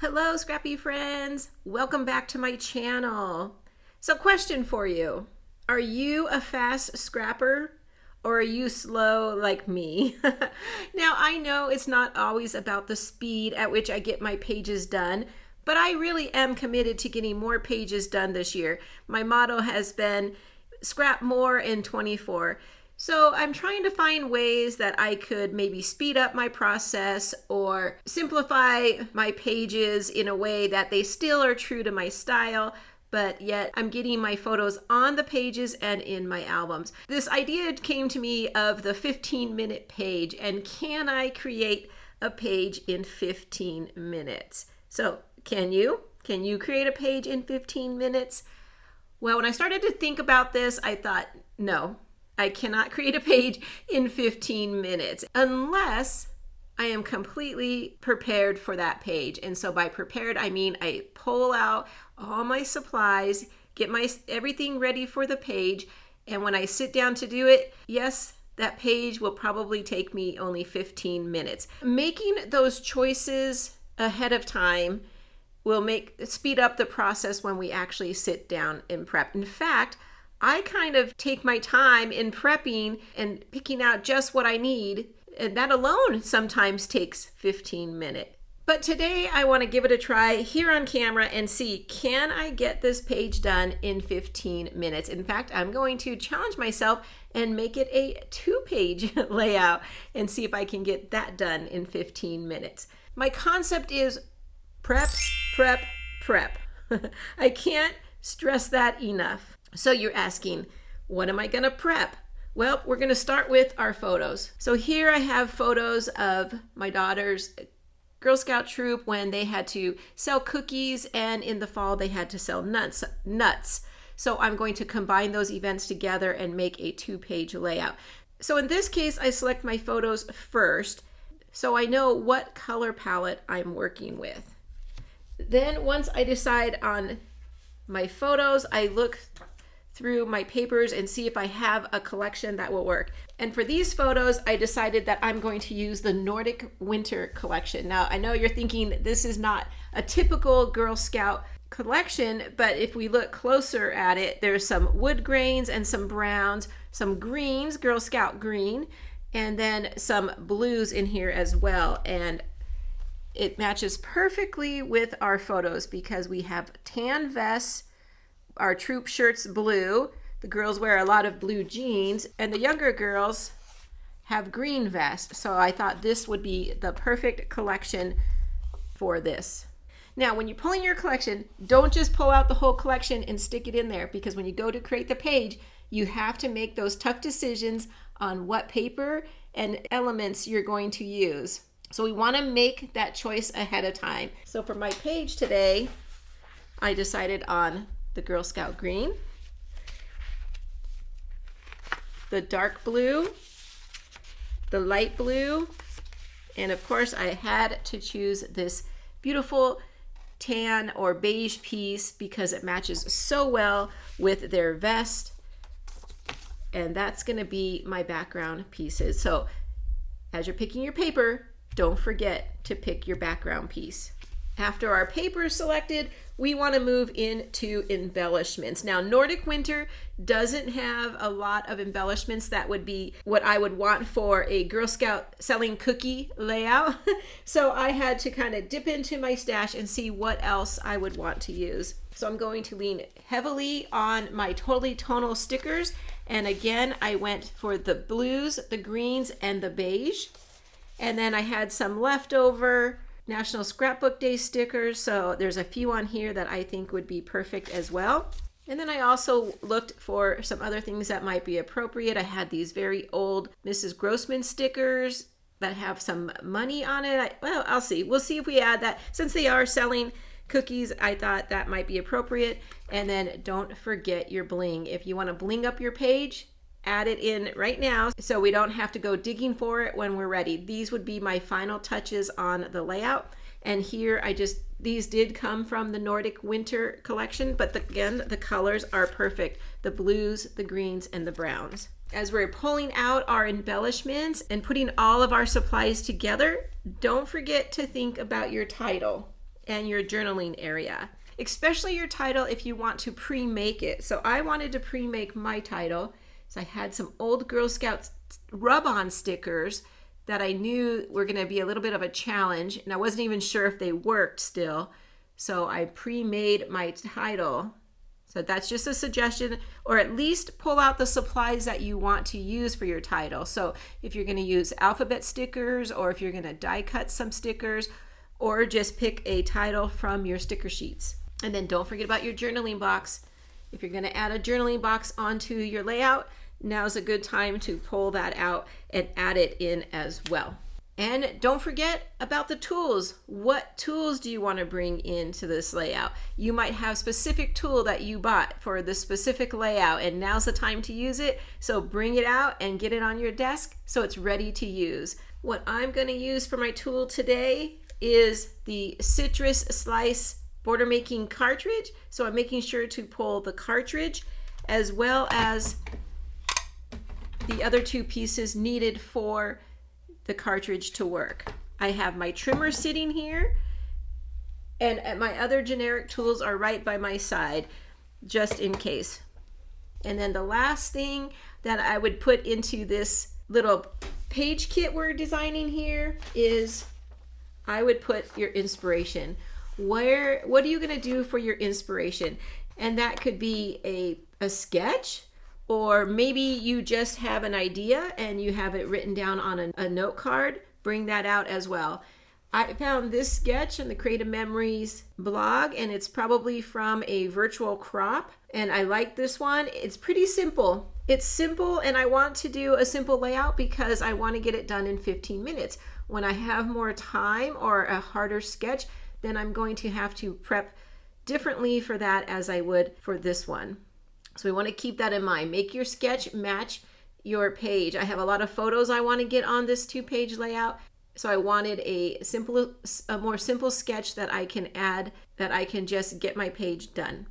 Hello, scrappy friends. Welcome back to my channel. So, question for you. Are you a fast scrapper or are you slow like me? Now, I know it's not always about the speed at which I get my pages done, but I really am committed to getting more pages done this year. My motto has been scrap more in 24. So I'm trying to find ways that I could maybe speed up my process or simplify my pages in a way that they still are true to my style, but yet I'm getting my photos on the pages and in my albums. This idea came to me of the 15-minute page, and can I create a page in 15 minutes? So can you? Can you create a page in 15 minutes? Well, when I started to think about this, I thought, no. I cannot create a page in 15 minutes unless I am completely prepared for that page. And so by prepared, I mean I pull out all my supplies, get my everything ready for the page. And when I sit down to do it, yes, that page will probably take me only 15 minutes. Making those choices ahead of time will speed up the process when we actually sit down and prep. In fact, I kind of take my time in prepping and picking out just what I need, and that alone sometimes takes 15 minutes. But today I want to give it a try here on camera and see, can I get this page done in 15 minutes? In fact, I'm going to challenge myself and make it a 2-page layout and see if I can get that done in 15 minutes. My concept is prep, prep, prep. I can't stress that enough. So you're asking, what am I going to prep? Well, we're going to start with our photos. So here I have photos of my daughter's Girl Scout troop when they had to sell cookies, and in the fall they had to sell nuts. So I'm going to combine those events together and make a 2-page layout. So in this case, I select my photos first so I know what color palette I'm working with. Then once I decide on my photos, I look through my papers and see if I have a collection that will work. And for these photos, I decided that I'm going to use the Nordic Winter collection. Now, I know you're thinking this is not a typical Girl Scout collection, but if we look closer at it, there's some wood grains and some browns, some greens, Girl Scout green, and then some blues in here as well. And it matches perfectly with our photos because we have tan vests, our troop shirts blue, the girls wear a lot of blue jeans, and the younger girls have green vests. So I thought this would be the perfect collection for this. Now, when you're pulling your collection, don't just pull out the whole collection and stick it in there, because when you go to create the page, you have to make those tough decisions on what paper and elements you're going to use. So we want to make that choice ahead of time. So for my page today, I decided on the Girl Scout green, the dark blue, the light blue, and of course I had to choose this beautiful tan or beige piece because it matches so well with their vest, and that's going to be my background pieces. So as you're picking your paper, don't forget to pick your background piece. After our paper is selected, we want to move into embellishments. Now, Nordic Winter doesn't have a lot of embellishments that would be what I would want for a Girl Scout selling cookie layout. So I had to kind of dip into my stash and see what else I would want to use. So I'm going to lean heavily on my Totally Tonal stickers. And again, I went for the blues, the greens, and the beige. And then I had some leftover National Scrapbook Day stickers, so there's a few on here that I think would be perfect as well. And then I also looked for some other things that might be appropriate. I had these very old Mrs. Grossman stickers that have some money on it. Well, I'll see. We'll see if we add that. Since they are selling cookies, I thought that might be appropriate. And then don't forget your bling. If you want to bling up your page, add it in right now so we don't have to go digging for it when we're ready. These would be my final touches on the layout. And here these did come from the Nordic Winter collection, but again, the colors are perfect. The blues, the greens, and the browns. As we're pulling out our embellishments and putting all of our supplies together, don't forget to think about your title. and your journaling area, especially your title if you want to pre-make it. So I wanted to pre-make my title. So I had some old Girl Scouts rub-on stickers that I knew were going to be a little bit of a challenge, and I wasn't even sure if they worked still. So I pre-made my title. So that's just a suggestion, or at least pull out the supplies that you want to use for your title. So if you're going to use alphabet stickers, or if you're going to die cut some stickers, or just pick a title from your sticker sheets. And then don't forget about your journaling box. If you're going to add a journaling box onto your layout, now's a good time to pull that out and add it in as well. And don't forget about the tools. What tools do you want to bring into this layout? You might have a specific tool that you bought for the specific layout, and now's the time to use it. So bring it out and get it on your desk so it's ready to use. What I'm going to use for my tool today is the Citrus Slice border making cartridge. So I'm making sure to pull the cartridge as well as the other two pieces needed for the cartridge to work. I have my trimmer sitting here, and my other generic tools are right by my side just in case. And then the last thing that I would put into this little page kit we're designing here is I would put your inspiration. What are you going to do for your inspiration? And that could be a sketch, or maybe you just have an idea and you have it written down on a note card. Bring that out as well. I found this sketch in the Creative Memories blog, and it's probably from a virtual crop, and I like this one. It's pretty simple. It's simple, and I want to do a simple layout because I want to get it done in 15 minutes. When I have more time or a harder sketch, then I'm going to have to prep differently for that as I would for this one. So we want to keep that in mind. Make your sketch match your page. I have a lot of photos I want to get on this 2-page layout. So I wanted a more simple sketch that I can add, that I can just get my page done.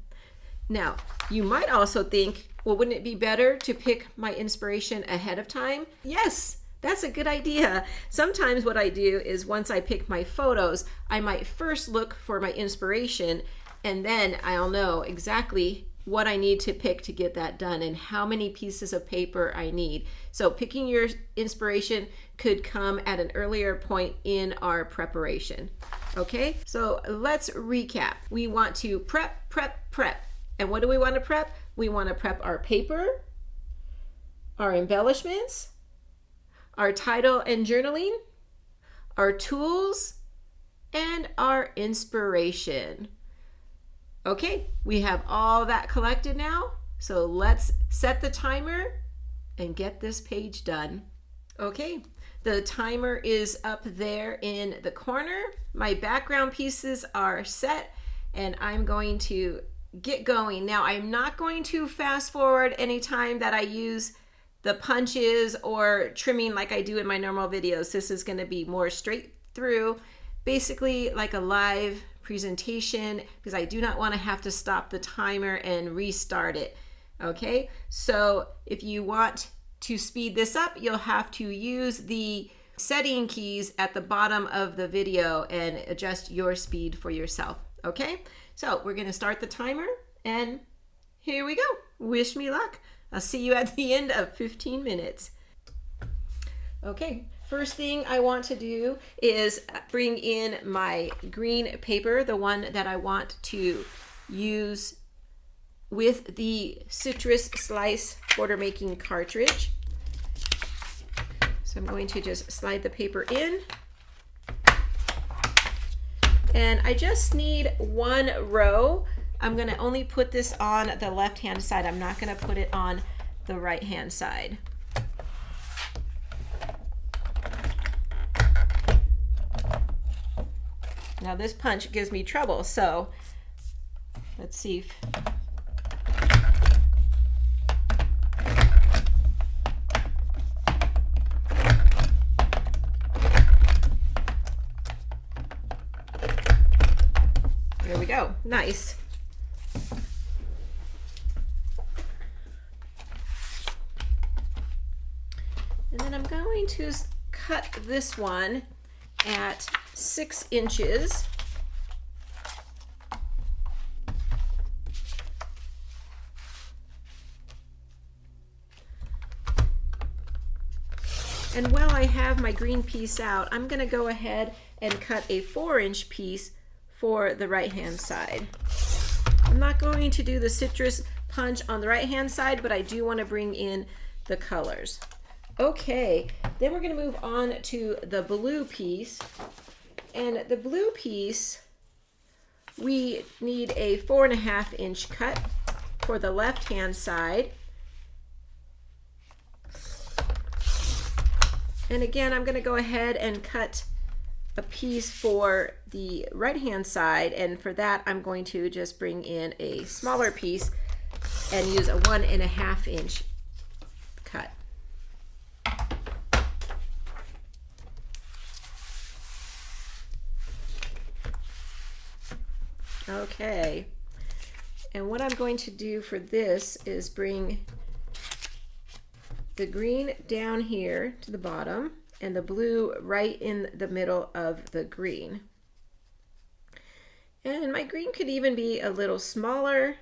Now, you might also think, well, wouldn't it be better to pick my inspiration ahead of time? Yes, that's a good idea. Sometimes what I do is once I pick my photos, I might first look for my inspiration, and then I'll know exactly what I need to pick to get that done and how many pieces of paper I need. So picking your inspiration could come at an earlier point in our preparation. Okay, so let's recap. We want to prep. And what do we want to prep? We want to prep our paper, our embellishments, our title and journaling, our tools, and our inspiration. Okay, we have all that collected now, so let's set the timer and get this page done. Okay, the timer is up there in the corner. My background pieces are set, and I'm going to get going. Now, I'm not going to fast forward anytime that I use the punches or trimming like I do in my normal videos. This is going to be more straight through, basically like a live presentation, because I do not want to have to stop the timer and restart it. Okay, so if you want to speed this up, you'll have to use the setting keys at the bottom of the video and adjust your speed for yourself. Okay, so we're going to start the timer, and here we go. Wish me luck. I'll see you at the end of 15 minutes. Okay, first thing I want to do is bring in my green paper, the one that I want to use with the Citrus Slice border making cartridge. So I'm going to just slide the paper in. And I just need one row. I'm going to only put this on the left-hand side. I'm not going to put it on the right-hand side. Now this punch gives me trouble, so let's see if there we go. Nice. And then I'm going to cut this one at 6 inches. And while I have my green piece out, I'm going to go ahead and cut a 4-inch piece for the right-hand side. I'm not going to do the citrus punch on the right-hand side, but I do want to bring in the colors. Okay, then we're going to move on to the blue piece. And the blue piece, we need a 4.5-inch cut for the left-hand side. And again, I'm going to go ahead and cut a piece for the right-hand side, and for that I'm going to just bring in a smaller piece and use a 1.5-inch cut. Okay, and what I'm going to do for this is bring the green down here to the bottom and the blue right in the middle of the green. And my green could even be a little smaller.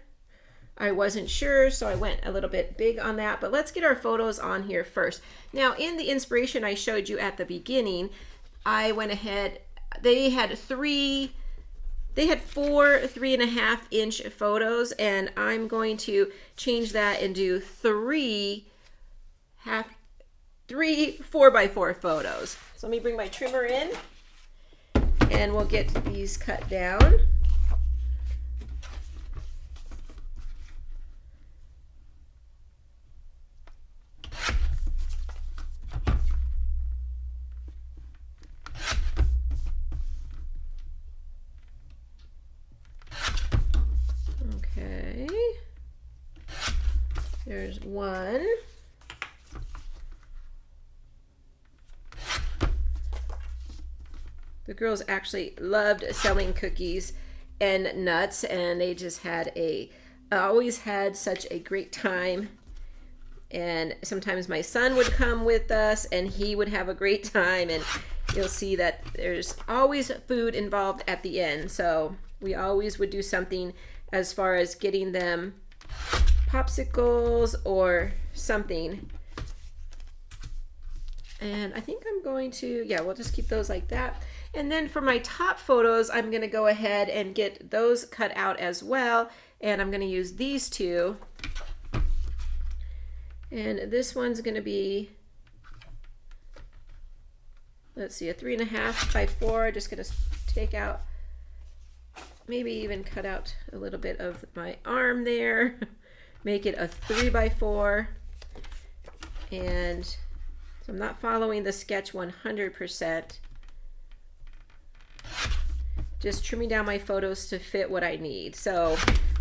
I wasn't sure, so I went a little bit big on that, but let's get our photos on here first. Now, in the inspiration I showed you at the beginning, I went ahead, they had 4 3.5-inch photos, and I'm going to change that and do 3 4x4 photos. So let me bring my trimmer in and we'll get these cut down. Okay, there's one. The girls actually loved selling cookies and nuts, and they just had always had such a great time. And sometimes my son would come with us and he would have a great time, and you'll see that there's always food involved at the end. So we always would do something as far as getting them popsicles or something. And I think I'm going to, yeah, we'll just keep those like that. And then for my top photos, I'm going to go ahead and get those cut out as well. And I'm going to use these two. And this one's going to be, let's see, a 3.5x4. Just going to take out, maybe even cut out a little bit of my arm there. Make it a 3x4. And so I'm not following the sketch 100%. Just trimming down my photos to fit what I need. So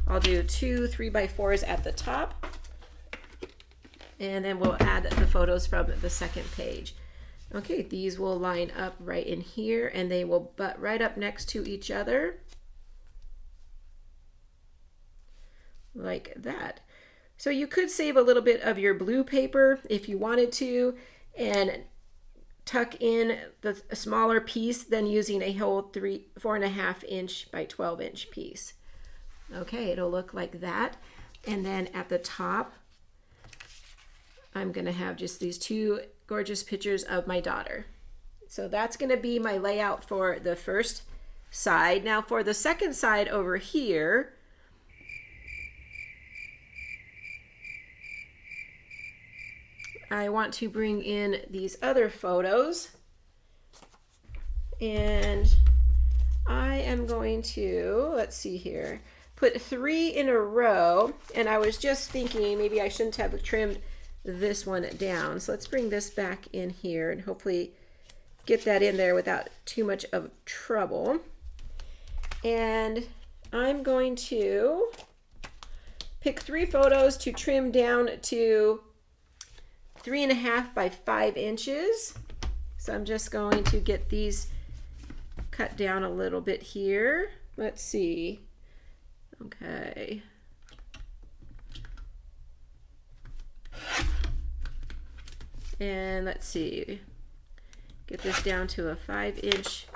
I'll do 2 3x4s at the top, and then we'll add the photos from the second page. Okay, these will line up right in here, and they will butt right up next to each other like that. So you could save a little bit of your blue paper if you wanted to, and tuck in the smaller piece than using a whole 4.5-inch by 12-inch piece. Okay, it'll look like that. And then at the top, I'm going to have just these 2 gorgeous pictures of my daughter. So that's going to be my layout for the first side. Now for the second side over here, I want to bring in these other photos, and I am going to, let's see here, put 3 in a row, and I was just thinking maybe I shouldn't have trimmed this one down. So let's bring this back in here and hopefully get that in there without too much of trouble. And I'm going to pick 3 photos to trim down to 3.5 by 5 inches. So I'm just going to get these cut down a little bit here. Let's see. Okay. And let's see. Get this down to a 5-inch.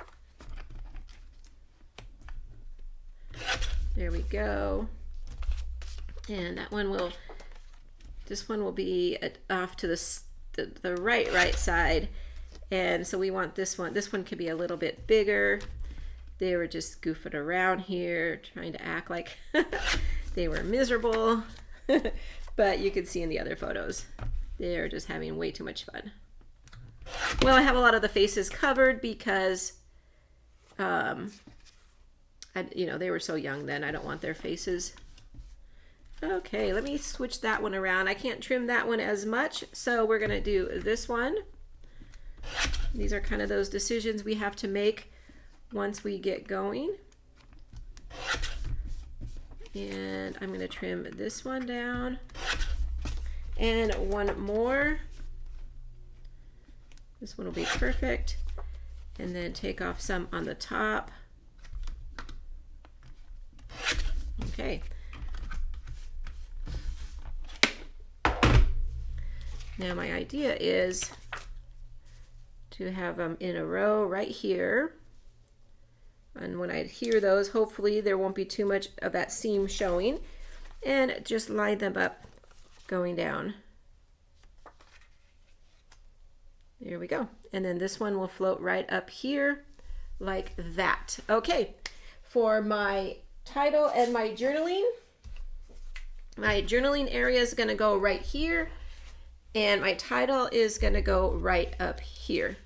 There we go. And that one will, this one will be off to the the right side. And so we want this one. This one could be a little bit bigger. They were just goofing around here, trying to act like they were miserable. But you can see in the other photos, they're just having way too much fun. Well, I have a lot of the faces covered because, you know, they were so young then. I don't want their faces. Okay, let me switch that one around. I can't trim that one as much, so we're gonna do this one. These are kind of those decisions we have to make once we get going. And I'm gonna trim this one down. And one more. This one will be perfect. And then take off some on the top. Okay. Now my idea is to have them in a row right here. And when I adhere those, hopefully there won't be too much of that seam showing. And just line them up going down. There we go. And then this one will float right up here like that. Okay, for my title and my journaling area is going to go right here. And my title is going to go right up here.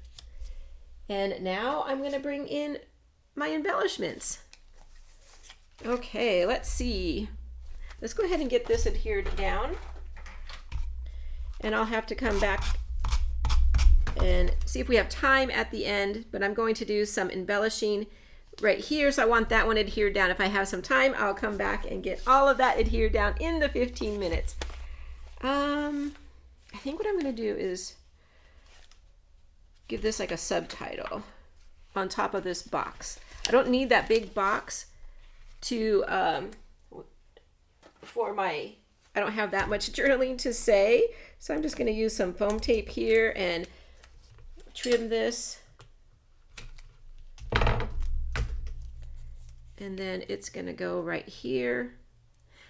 And now I'm going to bring in my embellishments. Okay, let's see. Let's go ahead and get this adhered down. And I'll have to come back and see if we have time at the end, but I'm going to do some embellishing right here. So I want that one adhered down. If I have some time, I'll come back and get all of that adhered down in the 15 minutes. I think what I'm going to do is give this like a subtitle on top of this box. I don't need that big box to for my, I don't have that much journaling to say, so I'm just going to use some foam tape here and trim this. And then it's going to go right here.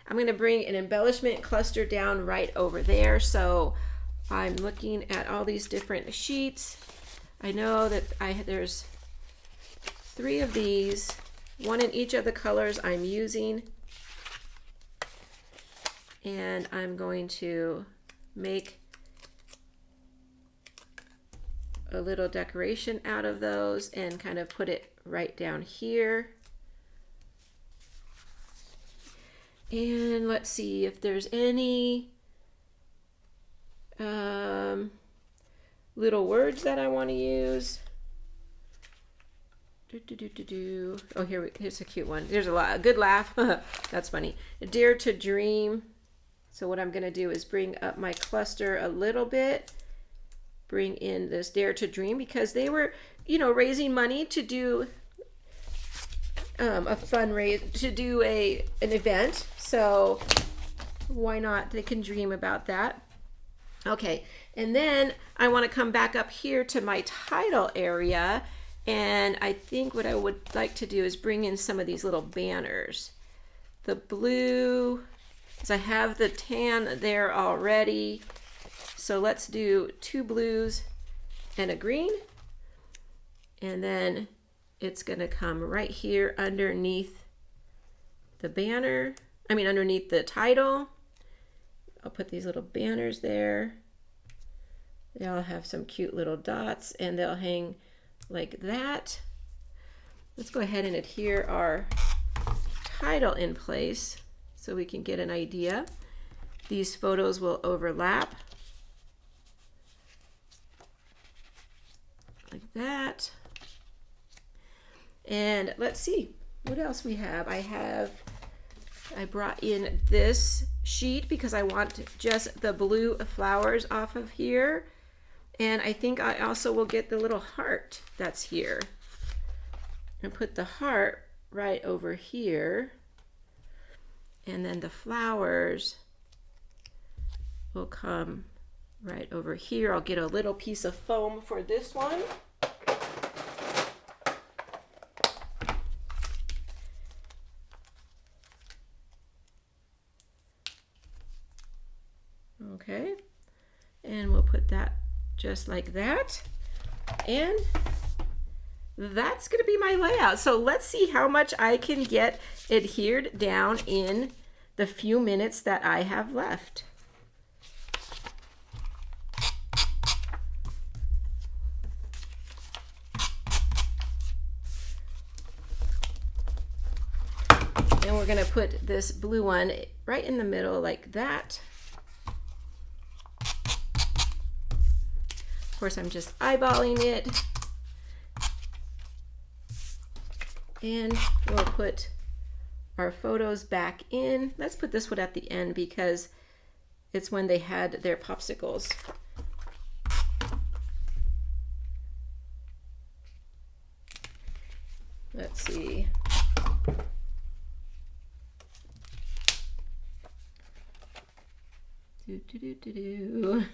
I'm going to bring an embellishment cluster down right over there. So I'm looking at all these different sheets. I know that there's 3 of these, 1 in each of the colors I'm using. And I'm going to make a little decoration out of those and kind of put it right down here. And let's see if there's any little words that I want to use. Oh, here's a cute one. There's a good laugh. That's funny. Dare to dream. So what I'm going to do is bring up my cluster a little bit. Bring in this Dare to Dream because they were, you know, raising money to do a fundraiser, to do an event. So why not? They can dream about that. Okay, and then I want to come back up here to my title area, and I think what I would like to do is bring in some of these little banners. The blue, because I have the tan there already. So let's do 2 blues and a green. And then it's going to come right here underneath the banner. I mean, underneath the title. I'll put these little banners there. They all have some cute little dots and they'll hang like that. Let's go ahead and adhere our title in place so we can get an idea. These photos will overlap. Like that. And let's see what else we have. I brought in this sheet because I want just the blue flowers off of here. And I think I also will get the little heart that's here and put the heart right over here. And then the flowers will come right over here. I'll get a little piece of foam for this one. Okay, and we'll put that just like that. And that's going to be my layout. So let's see how much I can get adhered down in the few minutes that I have left. And we're going to put this blue one right in the middle like that. Of course, I'm just eyeballing it. And we'll put our photos back in. Let's put this one at the end because it's when they had their popsicles. Let's see.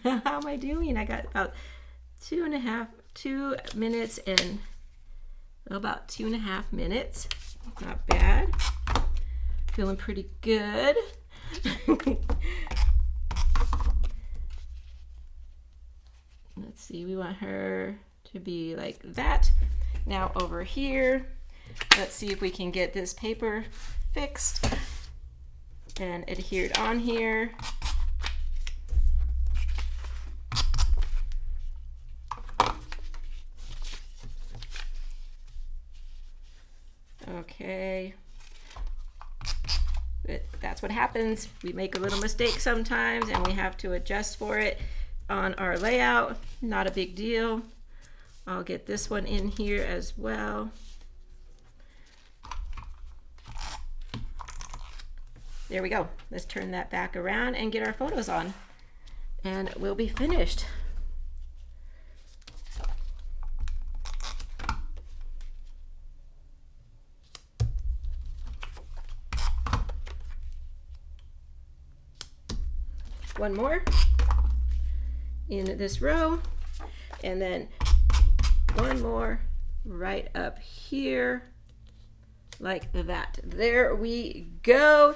How am I doing? I got about 2 minutes and about 2.5 minutes. Not bad. Feeling pretty good. Let's see, we want her to be like that. Now over here, let's see if we can get this paper fixed and adhered on here. Okay, but that's what happens. We make a little mistake sometimes and we have to adjust for it on our layout. Not a big deal. I'll get this one in here as well. There we go. Let's turn that back around and get our photos on and we'll be finished. One more in this row, and then one more right up here like that. There we go,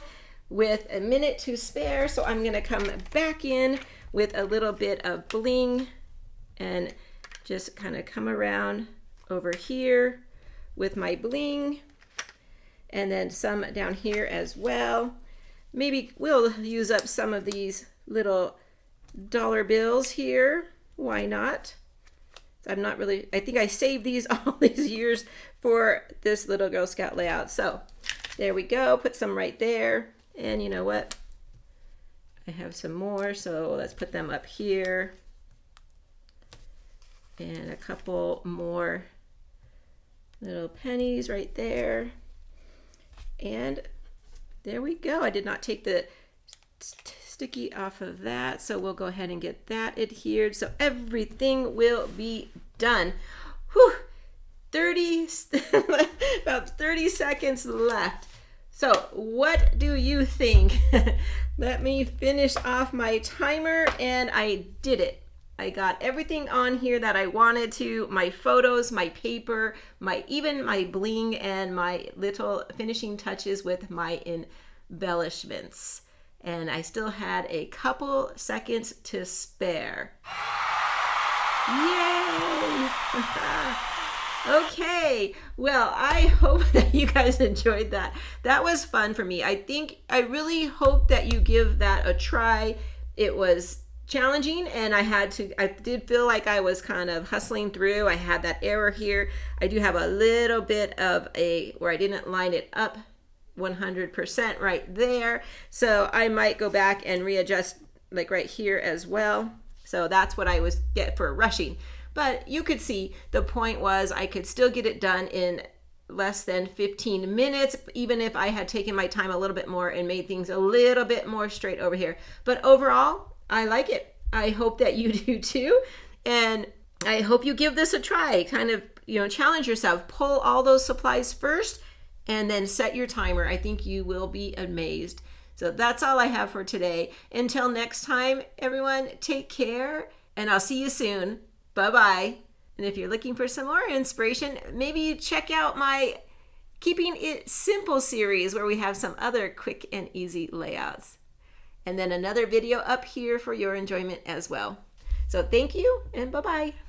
with a minute to spare. So I'm gonna come back in with a little bit of bling and just kind of come around over here with my bling, and then some down here as well. Maybe we'll use up some of these little dollar bills here. Why not? I'm not really, I think I saved these all these years for this little Girl Scout layout. So there we go, put some right there. And you know what? I have some more, so let's put them up here. And a couple more little pennies right there. And there we go. I did not take the sticky off of that, so we'll go ahead and get that adhered. So everything will be done. Whew, about 30 seconds left. So what do you think? Let me finish off my timer, and I did it. I got everything on here that I wanted to, my photos, my paper, even my bling, and my little finishing touches with my embellishments. And I still had a couple seconds to spare. Yay! Okay, well, I hope that you guys enjoyed that. That was fun for me. I really hope that you give that a try. It was challenging, and I did feel like I was kind of hustling through. I had that error here. I do have a little bit of where I didn't line it up 100% right there. So I might go back and readjust like right here as well. So that's what I was get for rushing. But you could see the point was I could still get it done in less than 15 minutes, even if I had taken my time a little bit more and made things a little bit more straight over here. But overall, I like it. I hope that you do too. And I hope you give this a try. Kind of, challenge yourself. Pull all those supplies first and then set your timer. I think you will be amazed. So that's all I have for today. Until next time, everyone, take care, and I'll see you soon. Bye-bye. And if you're looking for some more inspiration, maybe check out my Keeping It Simple series, where we have some other quick and easy layouts. And then another video up here for your enjoyment as well. So thank you and bye-bye.